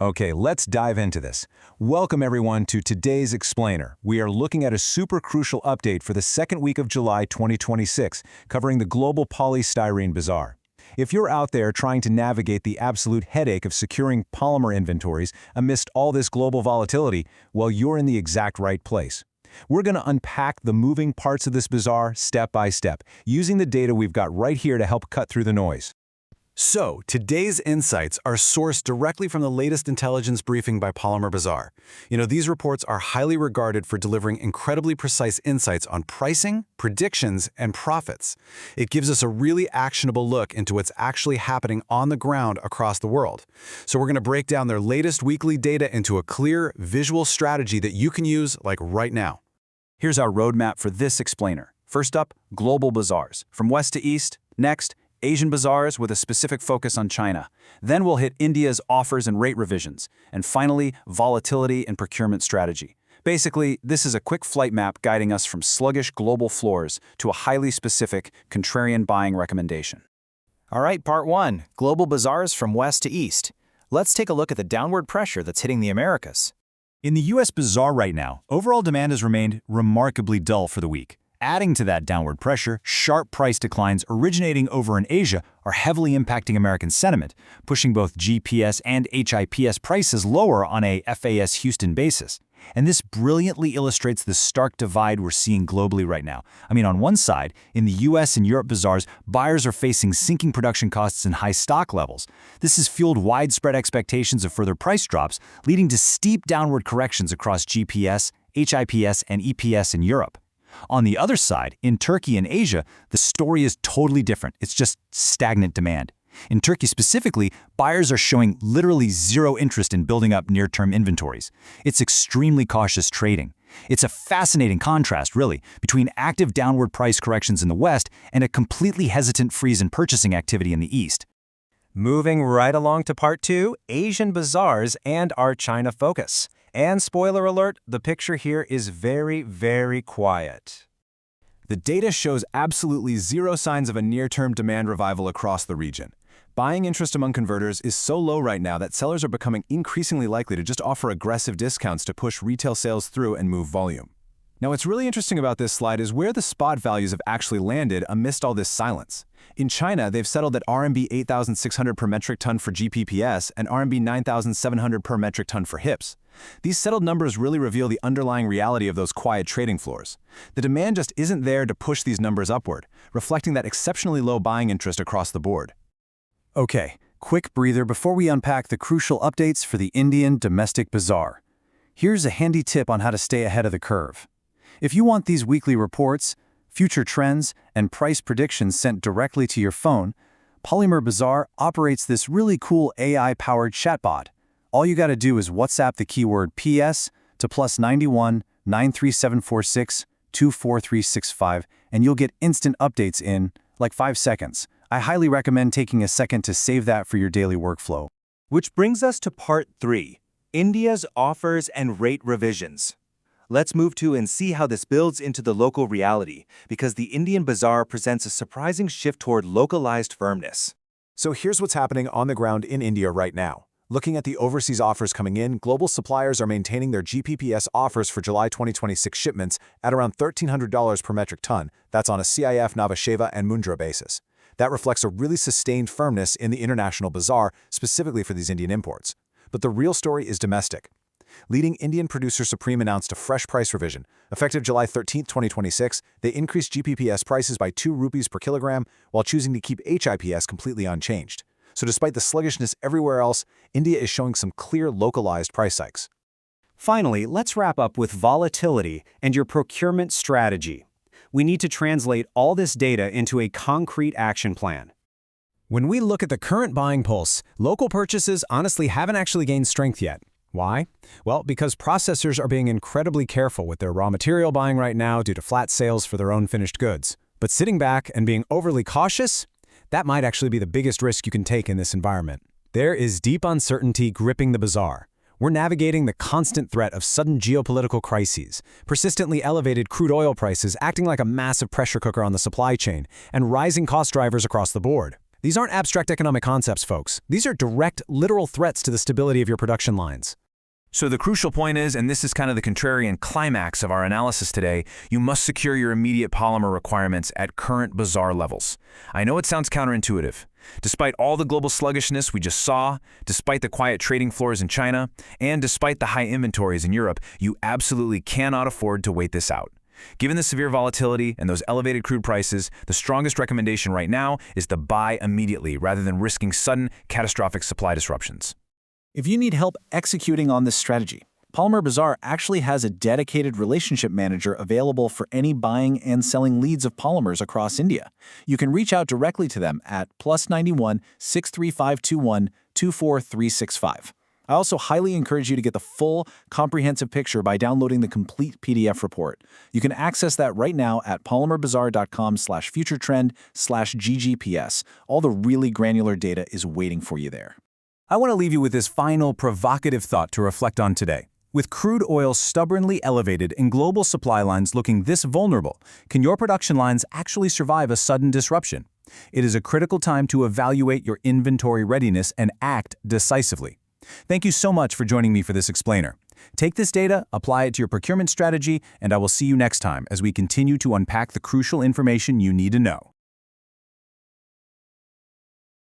Okay, let's dive into this. Welcome everyone to today's Explainer. We are looking at a super crucial update for the second week of July 2026, covering the global polystyrene bazaar. If you're out there trying to navigate the absolute headache of securing polymer inventories amidst all this global volatility, well, you're in the exact right place. We're going to unpack the moving parts of this bazaar step by step, using the data we've got right here to help cut through the noise. So, today's insights are sourced directly from the latest intelligence briefing by Polymer Bazaar. These reports are highly regarded for delivering incredibly precise insights on pricing, predictions, and profits. It gives us a really actionable look into what's actually happening on the ground across the world. So we're going to break down their latest weekly data into a clear, visual strategy that you can use like right now. Here's our roadmap for this explainer. First up, global bazaars, from west to east. Next, Asian bazaars with a specific focus on China. Then we'll hit India's offers and rate revisions. And finally, volatility and procurement strategy. Basically, this is a quick flight map guiding us from sluggish global floors to a highly specific, contrarian buying recommendation. All right, part one, global bazaars from west to east. Let's take a look at the downward pressure that's hitting the Americas. In the U.S. bazaar right now, overall demand has remained remarkably dull for the week. Adding to that downward pressure, sharp price declines originating over in Asia are heavily impacting American sentiment, pushing both GPS and HIPS prices lower on a FAS Houston basis. And this brilliantly illustrates the stark divide we're seeing globally right now. On one side, in the US and Europe bazaars, buyers are facing sinking production costs and high stock levels. This has fueled widespread expectations of further price drops, leading to steep downward corrections across GPS, HIPS, and EPS in Europe. On the other side, in Turkey and Asia, the story is totally different. It's just stagnant demand. In Turkey specifically, buyers are showing literally zero interest in building up near-term inventories. It's extremely cautious trading. It's a fascinating contrast, really, between active downward price corrections in the West and a completely hesitant freeze in purchasing activity in the East. Moving right along to part two, Asian bazaars and our China focus. And spoiler alert, the picture here is very, very quiet. The data shows absolutely zero signs of a near-term demand revival across the region. Buying interest among converters is so low right now that sellers are becoming increasingly likely to just offer aggressive discounts to push retail sales through and move volume. Now, what's really interesting about this slide is where the spot values have actually landed amidst all this silence. In China, they've settled at RMB 8,600 per metric ton for GPPS and RMB 9,700 per metric ton for HIPS. These settled numbers really reveal the underlying reality of those quiet trading floors. The demand just isn't there to push these numbers upward, reflecting that exceptionally low buying interest across the board. Okay, quick breather before we unpack the crucial updates for the Indian domestic bazaar. Here's a handy tip on how to stay ahead of the curve. If you want these weekly reports, future trends, and price predictions sent directly to your phone, Polymer Bazaar operates this really cool AI-powered chatbot. All you gotta do is WhatsApp the keyword PS to +91 93746 24365 and you'll get instant updates in, like 5 seconds. I highly recommend taking a second to save that for your daily workflow. Which brings us to part three, India's offers and rate revisions. Let's move to and see how this builds into the local reality, because the Indian bazaar presents a surprising shift toward localized firmness. So here's what's happening on the ground in India right now. Looking at the overseas offers coming in, global suppliers are maintaining their GPPS offers for July 2026 shipments at around $1,300 per metric ton. That's on a CIF, Navasheva, and Mundra basis. That reflects a really sustained firmness in the international bazaar, specifically for these Indian imports. But the real story is domestic. Leading Indian producer Supreme announced a fresh price revision. Effective July 13, 2026, they increased GPPS prices by 2 rupees per kilogram while choosing to keep HIPS completely unchanged. So despite the sluggishness everywhere else, India is showing some clear localized price hikes. Finally, let's wrap up with volatility and your procurement strategy. We need to translate all this data into a concrete action plan. When we look at the current buying pulse, local purchases honestly haven't actually gained strength yet. Why? Well, because processors are being incredibly careful with their raw material buying right now due to flat sales for their own finished goods. But sitting back and being overly cautious, that might actually be the biggest risk you can take in this environment. There is deep uncertainty gripping the bazaar. We're navigating the constant threat of sudden geopolitical crises, persistently elevated crude oil prices acting like a massive pressure cooker on the supply chain, and rising cost drivers across the board. These aren't abstract economic concepts, folks. These are direct, literal threats to the stability of your production lines. So the crucial point is, and this is kind of the contrarian climax of our analysis today, you must secure your immediate polymer requirements at current bazaar levels. I know it sounds counterintuitive. Despite all the global sluggishness we just saw, despite the quiet trading floors in China, and despite the high inventories in Europe, you absolutely cannot afford to wait this out. Given the severe volatility and those elevated crude prices, the strongest recommendation right now is to buy immediately rather than risking sudden, catastrophic supply disruptions. If you need help executing on this strategy, Polymer Bazaar actually has a dedicated relationship manager available for any buying and selling leads of polymers across India. You can reach out directly to them at +91 63521 24365. I also highly encourage you to get the full, comprehensive picture by downloading the complete PDF report. You can access that right now at polymerbazaar.com/futuretrend/GGPS. All the really granular data is waiting for you there. I want to leave you with this final provocative thought to reflect on today. With crude oil stubbornly elevated and global supply lines looking this vulnerable, can your production lines actually survive a sudden disruption? It is a critical time to evaluate your inventory readiness and act decisively. Thank you so much for joining me for this explainer. Take this data, apply it to your procurement strategy, and I will see you next time as we continue to unpack the crucial information you need to know.